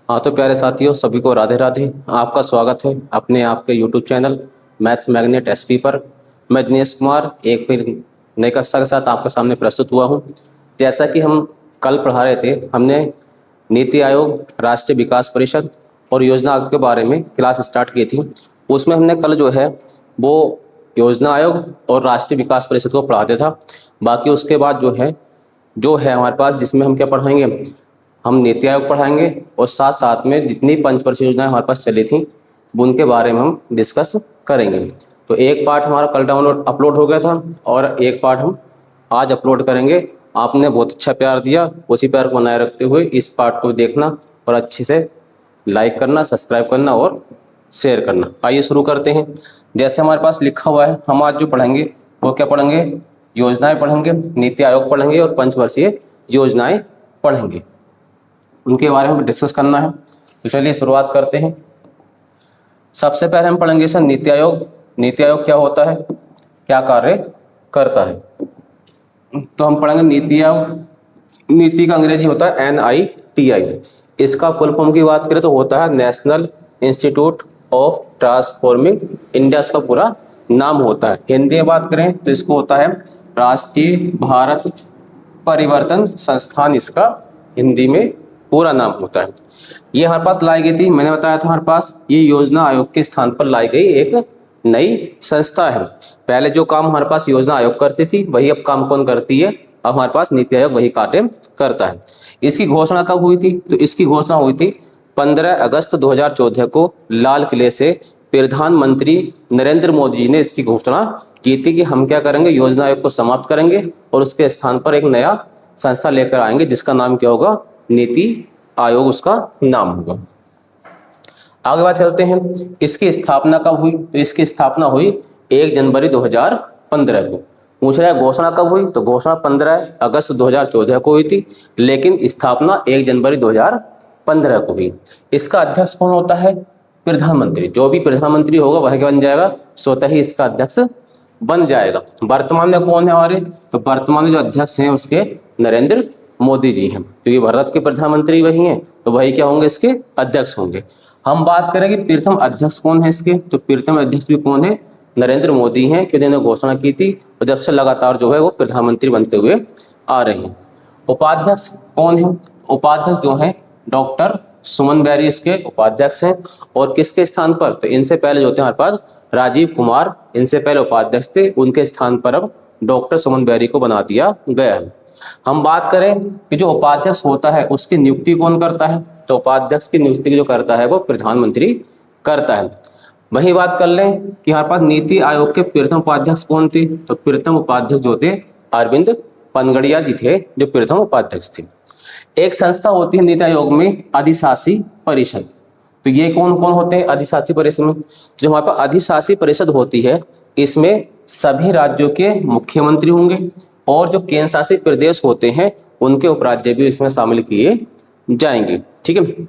हाँ तो प्यारे साथियों, सभी को राधे राधे। आपका स्वागत है अपने आपके YouTube channel maths magnet SP पर। मैं दिनेश कुमार एक फिर नई कक्षा के साथ आपके सामने प्रस्तुत हुआ हूँ। जैसा कि हम कल पढ़ा रहे थे, हमने नीति आयोग, राष्ट्रीय विकास परिषद और योजना आयोग के बारे में क्लास स्टार्ट की थी। उसमें हमने कल जो है वो योजना आयोग और राष्ट्रीय विकास परिषद को पढ़ाते था। बाकी उसके बाद जो है हमारे पास, जिसमें हम क्या पढ़ाएंगे, हम नीति आयोग पढ़ाएंगे और साथ साथ में जितनी पंचवर्षीय योजनाएं हमारे पास चली थी उनके बारे में हम डिस्कस करेंगे। तो एक पार्ट हमारा कल अपलोड हो गया था और एक पार्ट हम आज अपलोड करेंगे। आपने बहुत अच्छा प्यार दिया, उसी प्यार को बनाए रखते हुए इस पार्ट को देखना और अच्छे से लाइक करना, सब्सक्राइब करना और शेयर करना। आइए शुरू करते हैं। जैसे हमारे पास लिखा हुआ है, हम आज जो पढ़ेंगे वो क्या पढ़ेंगे, योजनाएं पढ़ेंगे, नीति आयोग पढ़ेंगे और पंचवर्षीय योजनाएं पढ़ेंगे। उनके बारे में डिस्कस करना है। तो चलिए शुरुआत करते हैं। सबसे पहले हम पढ़ेंगे सर नीति आयोग। नीति आयोग क्या होता है, क्या कार्य करता है। तो हम पढ़ेंगे नीति आयोग। नीति का अंग्रेजी होता है NITI। इसका फुल फॉर्म की बात करें तो होता है national institute of transforming India, इसका पूरा नाम होता है। हिंदी में बात करें तो इसको होता है राष्ट्रीय भारत परिवर्तन संस्थान, इसका हिंदी में पूरा नाम होता है। ये हमारे पास लाई गई थी, मैंने बताया था हमारे पास ये योजना आयोग के स्थान पर लाई गई एक नई संस्था है। पहले जो काम हमारे पास योजना आयोग करती थी वही अब काम कौन करती है, अब हमारे पास नीति आयोग वही कार्य करता है। इसकी घोषणा कब हुई थी, तो इसकी घोषणा हुई थी 15 अगस्त 2014 को लाल किले से प्रधानमंत्री नरेंद्र मोदी जी ने इसकी घोषणा की थी कि हम क्या करेंगे, योजना आयोग को समाप्त करेंगे और उसके स्थान पर एक नया संस्था लेकर आएंगे जिसका नाम क्या होगा, नीति आयोग उसका नाम होगा। आगे बात चलते हैं, इसकी स्थापना कब हुई, तो इसकी स्थापना हुई 1 जनवरी 2015 को। पूछ रहा है घोषणा कब हुई, तो घोषणा 15 अगस्त 2014 को हुई थी, लेकिन स्थापना 1 जनवरी 2015 को हुई। इसका अध्यक्ष कौन होता है, प्रधानमंत्री। जो भी प्रधानमंत्री होगा वह क्या बन जाएगा, स्वतः ही इसका अध्यक्ष बन जाएगा। वर्तमान में कौन है हमारे, तो वर्तमान में जो अध्यक्ष हैं उसके नरेंद्र मोदी जी हैं, क्योंकि भारत के प्रधानमंत्री वही हैं तो वही क्या होंगे, इसके अध्यक्ष होंगे। हम बात करेंगे प्रथम अध्यक्ष कौन है इसके, तो प्रथम अध्यक्ष भी कौन है, नरेंद्र मोदी हैं, क्योंकि इन्होंने घोषणा की थी और जब से लगातार जो है वो प्रधानमंत्री बनते हुए आ रहे हैं। उपाध्यक्ष कौन है, उपाध्यक्ष जो है डॉक्टर सुमन बैरी इसके उपाध्यक्ष हैं। और किसके स्थान पर, तो इनसे पहले जो थे हमारे पास राजीव कुमार, इनसे पहले उपाध्यक्ष थे, उनके स्थान पर अब डॉक्टर सुमन बैरी को बना दिया गया है। हम बात करें कि जो उपाध्यक्ष होता है उसकी नियुक्ति कौन करता है, तो उपाध्यक्ष की नियुक्ति जो करता है वो प्रधानमंत्री करता है। वही बात कर लें कि हमारे पास नीति आयोग के प्रथम उपाध्यक्ष कौन थे, तो प्रथम उपाध्यक्ष जो थे अरविंद पनगड़िया जी थे जो प्रथम उपाध्यक्ष थे। एक संस्था होती है नीति आयोग में, अधिशासी परिषद। तो ये कौन कौन होते हैं अधिशासी परिषद में, जो हमारे पास अधिशासी परिषद होती है इसमें सभी राज्यों के मुख्यमंत्री होंगे और जो केंद्र शासित प्रदेश होते हैं उनके उपराज्य भी इसमें शामिल किए जाएंगे। ठीक है,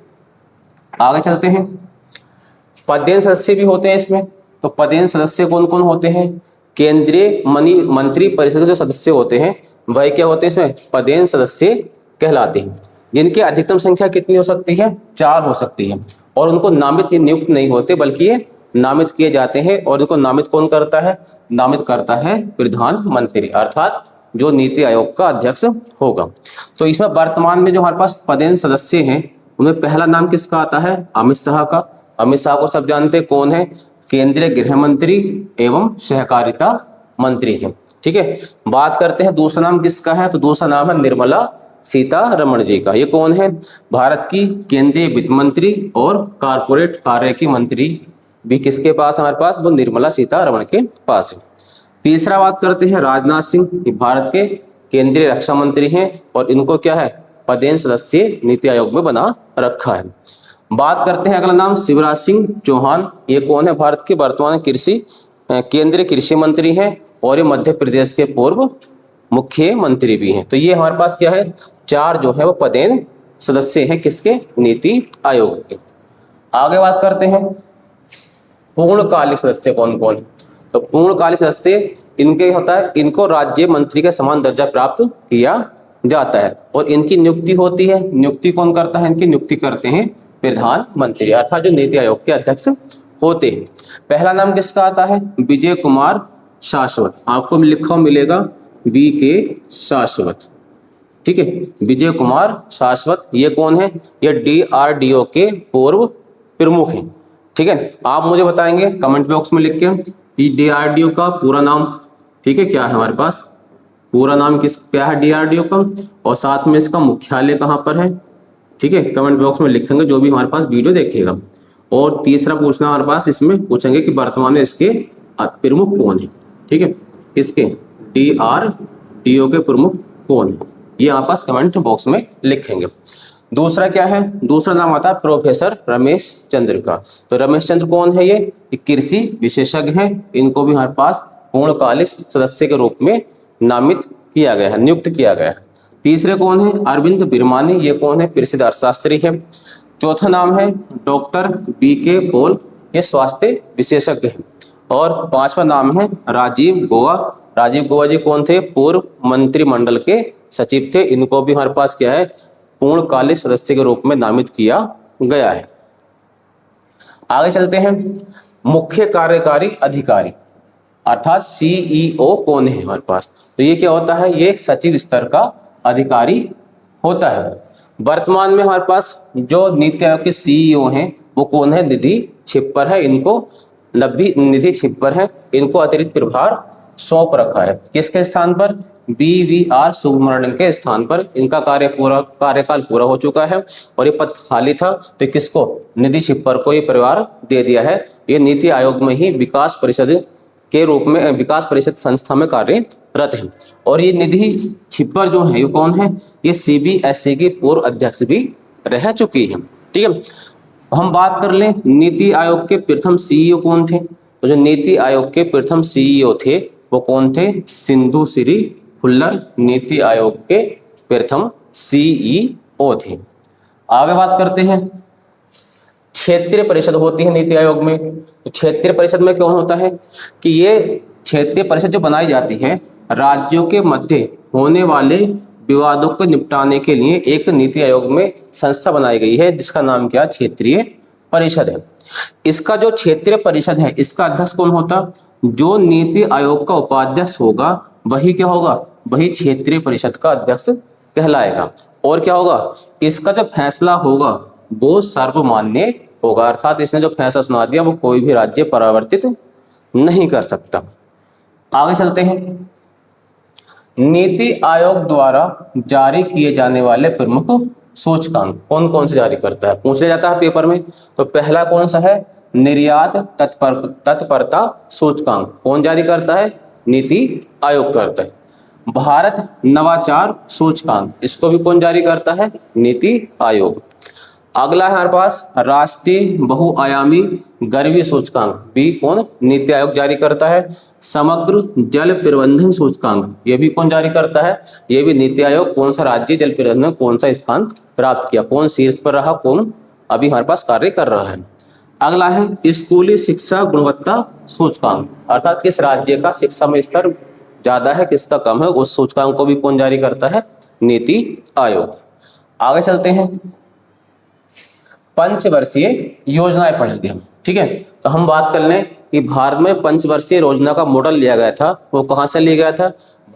आगे चलते हैं। पदेन सदस्य भी होते हैं इसमें, तो पदेन सदस्य कौन कौन होते हैं, केंद्रीय मंत्री परिषद के जो सदस्य होते हैं वह क्या होते हैं इसमें पदेन सदस्य कहलाते हैं, जिनकी अधिकतम संख्या कितनी हो सकती है, 4 हो सकती है। और उनको नामित नियुक्त नहीं होते बल्कि ये नामित किए जाते हैं। और उनको नामित कौन करता है, नामित करता है प्रधानमंत्री, अर्थात जो नीति आयोग का अध्यक्ष होगा। तो इसमें वर्तमान में जो हमारे पास पदेन सदस्य हैं उनमें पहला नाम किसका आता है, अमित शाह का। अमित शाह को सब जानते हैं कौन है, केंद्रीय गृह मंत्री एवं सहकारिता मंत्री है। ठीक है, बात करते हैं दूसरा नाम किसका है, तो दूसरा नाम है निर्मला सीतारमण जी का। ये कौन है, भारत की केंद्रीय वित्त मंत्री और कारपोरेट कार्य की मंत्री भी किसके पास, हमारे पास वो निर्मला सीतारमण के पास है। तीसरा बात करते हैं राजनाथ सिंह, भारत के केंद्रीय रक्षा मंत्री हैं और इनको क्या है, पदेन सदस्य नीति आयोग में बना रखा है। बात करते हैं अगला नाम शिवराज सिंह चौहान। ये कौन है, भारत के वर्तमान केंद्रीय कृषि मंत्री हैं और ये मध्य प्रदेश के पूर्व मुख्यमंत्री भी हैं। तो ये हमारे पास क्या है, 4 जो है वो पदेन सदस्य हैं किसके, नीति आयोग के। आगे बात करते हैं पूर्णकालिक सदस्य कौन कौन। तो पूर्णकालिक सदस्य इनके होता है, इनको राज्य मंत्री के समान दर्जा प्राप्त किया जाता है और इनकी नियुक्ति होती है। नियुक्ति कौन करता है, इनकी नियुक्ति करते हैं प्रधानमंत्री, अर्थात जो नीति आयोग के अध्यक्ष होते हैं। पहला नाम किसका आता है? विजय कुमार शाश्वत, आपको लिखा मिलेगा वी के शाश्वत, ठीक है, विजय कुमार शाश्वत। ये कौन है? ये DRDO के पूर्व प्रमुख हैं, ठीक है। आप मुझे बताएंगे कमेंट बॉक्स में लिख के DRDO का पूरा नाम, ठीक है, क्या है हमारे पास पूरा नाम क्या है DRDO का, और साथ में इसका मुख्यालय कहाँ पर है, ठीक है, कमेंट बॉक्स में लिखेंगे जो भी हमारे पास वीडियो देखेगा। और तीसरा पूछना हमारे पास इसमें पूछेंगे कि वर्तमान में इसके प्रमुख कौन है, ठीक है, इसके DRDO के प्रमुख कौन है, ये हमारे पास कमेंट बॉक्स में लिखेंगे। दूसरा क्या है? दूसरा नाम आता है प्रोफेसर रमेश चंद्र का। तो रमेश चंद्र कौन है? ये कृषि विशेषज्ञ हैं, इनको भी हमारे पास पूर्णकालिक सदस्य के रूप में नामित किया गया है, नियुक्त किया गया है। तीसरे कौन है? अरविंद बिरमानी, ये कौन है? प्रसिद्ध अर्थशास्त्री है। चौथा नाम है डॉक्टर BK पॉल, ये स्वास्थ्य विशेषज्ञ है। और पांचवा नाम है राजीव गोवा। राजीव गोवा जी कौन थे? पूर्व मंत्रिमंडल के सचिव थे, इनको भी हमारे पास क्या है पूर्णकालिक सदस्य के रूप में नामित किया गया है। आगे चलते हैं, मुख्य कार्यकारी अधिकारी अर्थात CEO कौन है हमारे पास? तो ये क्या होता है? ये सचिव स्तर का अधिकारी होता है। वर्तमान में हमारे पास जो नीति आयोग के CEO हैं वो कौन है? निधि छिप्पर है, इनको निधि छिप्पर है, इनको अतिरिक्त प्रभार सौंप रखा है। किसके स्थान पर? BVR सुब्रमण्यम के स्थान पर। इनका कार्यकाल पूरा हो चुका है और ये पद खाली था, तो किसको? निधि छिप्पर को ये परिवार दे दिया है। ये नीति आयोग में ही विकास परिषद के रूप में, विकास परिषद संस्था में कार्यरत है। और ये निधि छिप्पर जो है ये कौन है? ये CBSE की पूर्व अध्यक्ष भी रह चुकी है, ठीक है। हम बात कर लें नीति आयोग के प्रथम CEO कौन थे? तो जो नीति आयोग के प्रथम CEO थे वो कौन थे? सिंधु श्री खुल्लर नीति आयोग के प्रथम CEO थे। आगे बात करते हैं, क्षेत्रीय परिषद होती है नीति आयोग में। तो क्षेत्रीय परिषद में कौन होता है कि ये क्षेत्रीय परिषद जो बनाई जाती है राज्यों के मध्य होने वाले विवादों को निपटाने के लिए एक नीति आयोग में संस्था बनाई गई है जिसका नाम क्या? क्षेत्रीय परिषद है। इसका जो क्षेत्रीय परिषद है इसका अध्यक्ष कौन होता? जो नीति आयोग का उपाध्यक्ष होगा वही क्या होगा? वही क्षेत्रीय परिषद का अध्यक्ष कहलाएगा। और क्या होगा? इसका जो फैसला होगा वो सर्वमान्य होगा, अर्थात इसने जो फैसला सुना दिया वो कोई भी राज्य परिवर्तित नहीं कर सकता। आगे चलते हैं, नीति आयोग द्वारा जारी किए जाने वाले प्रमुख सूचकांक कौन कौन से जारी करता है? पूछ लिया जाता है पेपर में। तो पहला कौन सा है? निर्यात तत्परता सूचकांक। कौन जारी करता है? नीति आयोग करता है। भारत नवाचार सूचकांक, इसको भी कौन जारी करता है? नीति आयोग। अगला है हमारे पास राष्ट्रीय बहुआयामी गरीबी सूचकांक, भी कौन? नीति आयोग जारी करता है। समग्र जल प्रबंधन सूचकांक, ये भी कौन जारी करता है? ये भी नीति आयोग। कौन सा राज्य जल प्रबंधन में कौन सा स्थान प्राप्त किया, कौन शीर्ष पर रहा, कौन अभी हमारे पास कार्य कर रहा है। अगला है स्कूली शिक्षा गुणवत्ता सूचकांक, अर्थात किस राज्य का शिक्षा में स्तर ज्यादा है किसका कम है, उस सूचकांक को भी कौन जारी करता है? नीति आयोग। आगे चलते हैं, पंचवर्षीय योजनाएं पढ़ेंगे हम, ठीक है। तो हम बात कर लें कि भारत में पंचवर्षीय योजना का मॉडल लिया गया था, वो कहां से लिया गया था?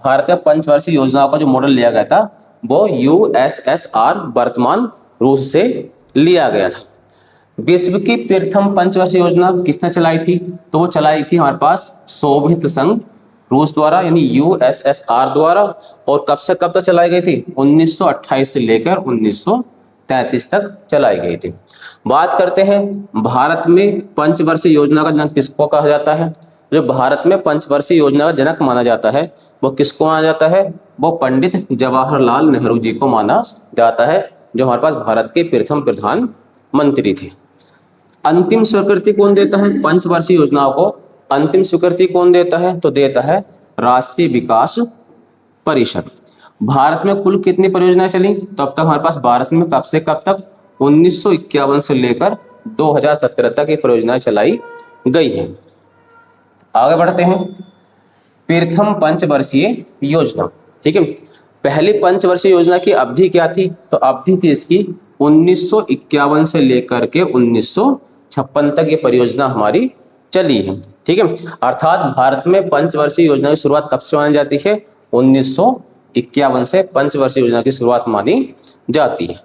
भारत में पंचवर्षीय योजना का जो मॉडल लिया गया था वो USSR वर्तमान रूस से लिया गया था। विश्व की प्रथम पंचवर्षीय योजना किसने चलाई थी? तो वो चलाई थी हमारे पास सोवियत संघ रूस द्वारा, यानी USSR द्वारा। और कब से कब तक चलाई गई थी? 1928 से लेकर 1933 तक चलाई गई थी। बात करते हैं भारत में पंचवर्षीय योजना का जनक किसको कहा जाता है? जो भारत में पंचवर्षीय योजना का जनक माना जाता है वो किसको माना जाता है? वो पंडित जवाहरलाल नेहरू जी को माना जाता है, जो हमारे पास भारत के प्रथम प्रधानमंत्री थे। अंतिम स्वीकृति कौन देता है पंचवर्षीय योजनाओं को? अंतिम स्वीकृति कौन देता है? तो देता है राष्ट्रीय विकास परिषद। भारत में कुल कितनी परियोजनाएं चली? तो अब तक हमारे पास भारत में कब से कब तक 1951 से लेकर 2017 तक ये परियोजनाएं चलाई गई हैं। आगे बढ़ते हैं, प्रथम पंचवर्षीय योजना, ठीक है। पहली पंचवर्षीय योजना की अवधि क्या थी? तो अवधि थी इसकी 1951 से लेकर के 1956 तक ये परियोजना हमारी चली है। ठीक है, अर्थात भारत में पंचवर्षीय योजना की शुरुआत कब से मानी जाती है? 1951 से पंचवर्षीय योजना की शुरुआत मानी जाती है।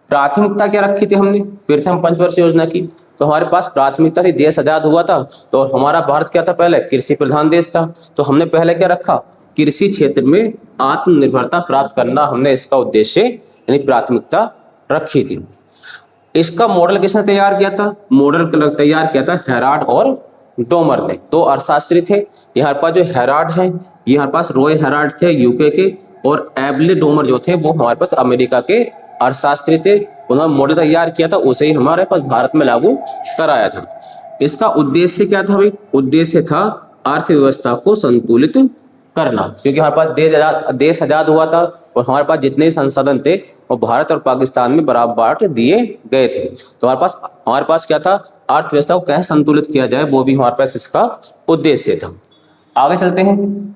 प्राथमिकता क्या रखी थी हमने प्रथम पंचवर्षीय योजना की? तो हमारे पास प्राथमिकता थी, देश आजाद हुआ था तो हमारा भारत क्या था, पहले कृषि प्रधान देश था, तो हमने पहले क्या रखा, कृषि क्षेत्र में आत्मनिर्भरता प्राप्त करना हमने इसका उद्देश्य यानी प्राथमिकता रखी थी। इसका मॉडल किसने तैयार किया था? मॉडल तैयार किया था हेराल्ड और डोमर ने, दो अर्थशास्त्री थे। यहाँ पास जो हेराल्ड है, यहाँ पास रॉय हेराल्ड थे यूके के, और एबले डोमर जो थे वो हमारे पास अमेरिका के अर्थशास्त्री थे। उन्होंने मॉडल तैयार किया था, उसे ही हमारे पास भारत में लागू कराया था। इसका उद्देश्य क्या था भाई? उद्देश्य था अर्थव्यवस्था को संतुलित करना, क्योंकि हमारे पास देश आजाद हुआ था और हमारे पास जितने संसाधन थे वो भारत और पाकिस्तान में बराबर बांट दिए गए थे। तो हमारे पास क्या था, अर्थव्यवस्था को कैसे संतुलित किया जाए, वो भी हमारे पास इसका उद्देश्य था। आगे चलते हैं।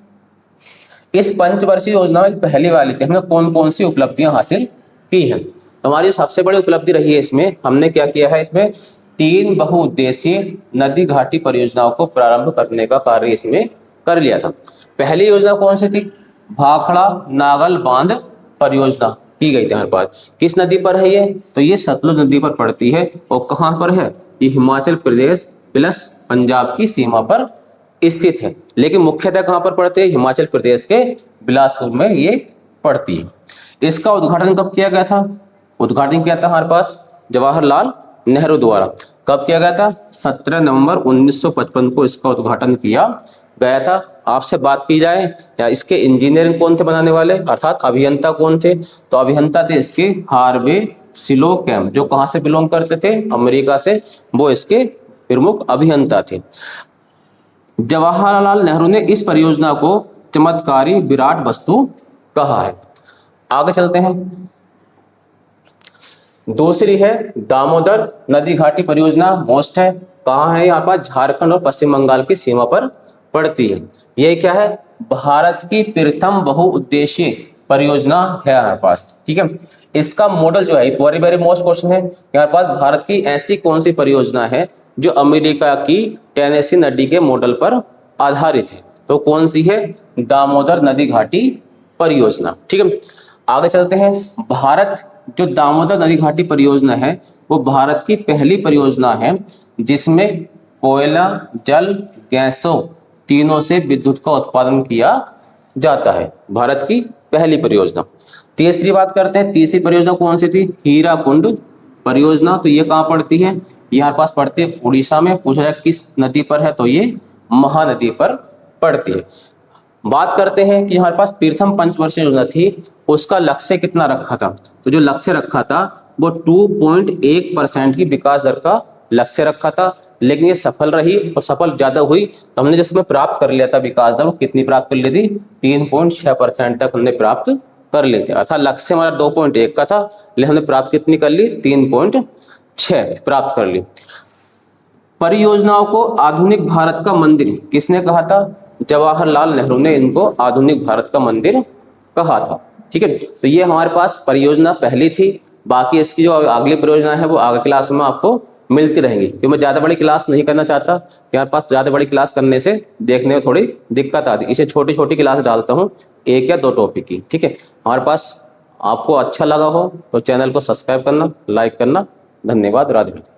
इस पंचवर्षीय योजना में पहली वाली थी, हमने कौन कौन सी उपलब्धियां हासिल की हैं? हमारी सबसे बड़ी उपलब्धि रही है इसमें, हमने क्या किया है, इसमें 3 बहुउद्देशीय नदी घाटी परियोजनाओं को प्रारंभ करने का कार्य इसमें कर लिया था। पहली योजना कौन सी थी? भाखड़ा नागल बांध परियोजना की गई थी हमारे पास। किस नदी पर है ये? तो ये सतलुज नदी पर पड़ती है। और कहां पर है? ये हिमाचल प्रदेश प्लस पंजाब की सीमा पर स्थित है, लेकिन मुख्यतः कहां पर पड़ती है? हिमाचल प्रदेश के बिलासपुर में ये पड़ती है। इसका उद्घाटन कब किया गया था? उद्घाटन किया था हमारे पास जवाहरलाल नेहरू द्वारा। कब किया गया था? 17 नवंबर 1955 को इसका उद्घाटन किया गया था। आपसे बात की जाए या इसके इंजीनियरिंग कौन थे बनाने वाले, अर्थात अभियंता कौन थे? तो अभियंता थे इसके हार्वे सिलोकैम, जो कहां से बिलोंग करते थे? अमेरिका से। वो इसके प्रमुख अभियंता थे। जवाहरलाल नेहरू ने इस परियोजना को चमत्कारी विराट वस्तु कहा है। आगे चलते हैं। दूसरी है दामोदर नदी घाटी परियोजना, मोस्ट है। कहाँ है? यहाँ पर झारखंड और पश्चिम बंगाल की सीमा पर पड़ती है। ये क्या है? भारत की प्रथम बहुउद्देशीय परियोजना है हमारे पास। ठीक है, इसका मॉडल जो है वेरी वेरी मोस्ट क्वेश्चन है। यहाँ पास भारत की ऐसी कौन सी परियोजना है जो अमेरिका की टेनेसी नदी के मॉडल पर आधारित है? तो कौन सी है? दामोदर नदी घाटी परियोजना। ठीक है, आगे चलते हैं। भारत जो दामोदर नदी घाटी परियोजना है वो भारत की पहली परियोजना है जिसमें कोयला जल गैसों तीनों से विद्युत का उत्पादन किया जाता है। भारत की पहली परियोजना। तीसरी बात करते हैं, तीसरी परियोजना कौन सी थी? हीराकुंड परियोजना। तो ये कहाँ पड़ती है? यहाँ पास पड़ती है उड़ीसा में। पूछा जाए किस नदी पर है? तो ये महानदी पर पड़ती है। बात करते हैं कि हमारे पास प्रथम पंचवर्षीय योजना थी, उसका लक्ष्य कितना रखा था? तो जो लक्ष्य रखा था वो 2.1% की विकास दर का लक्ष्य रखा था, लेकिन ये सफल रही और सफल ज्यादा हुई। तो हमने जिसमें प्राप्त कर लिया था विकास दर, वो कितनी प्राप्त कर ली थी? 3.6% तक हमने प्राप्त कर ली थी। अर्थात लक्ष्य हमारा 2.1 का था, लेकिन हमने प्राप्त कितनी कर ली? 3.6 प्राप्त कर ली। परियोजनाओं को आधुनिक भारत का मंदिर किसने कहा था? जवाहरलाल नेहरू ने इनको आधुनिक भारत का मंदिर कहा था। ठीक है, तो ये हमारे पास परियोजना पहली थी। बाकी इसकी जो अगली परियोजना है वो आगे क्लास में आपको मिलती रहेंगी, क्योंकि मैं ज्यादा बड़ी क्लास नहीं करना चाहता। हमारे पास ज्यादा बड़ी क्लास करने से देखने में थोड़ी दिक्कत आती है, इसे छोटी छोटी क्लास डालता हूँ, 1 या 2 टॉपिक की। ठीक है, हमारे पास आपको अच्छा लगा हो तो चैनल को सब्सक्राइब करना, लाइक करना। धन्यवाद। राधे राधे।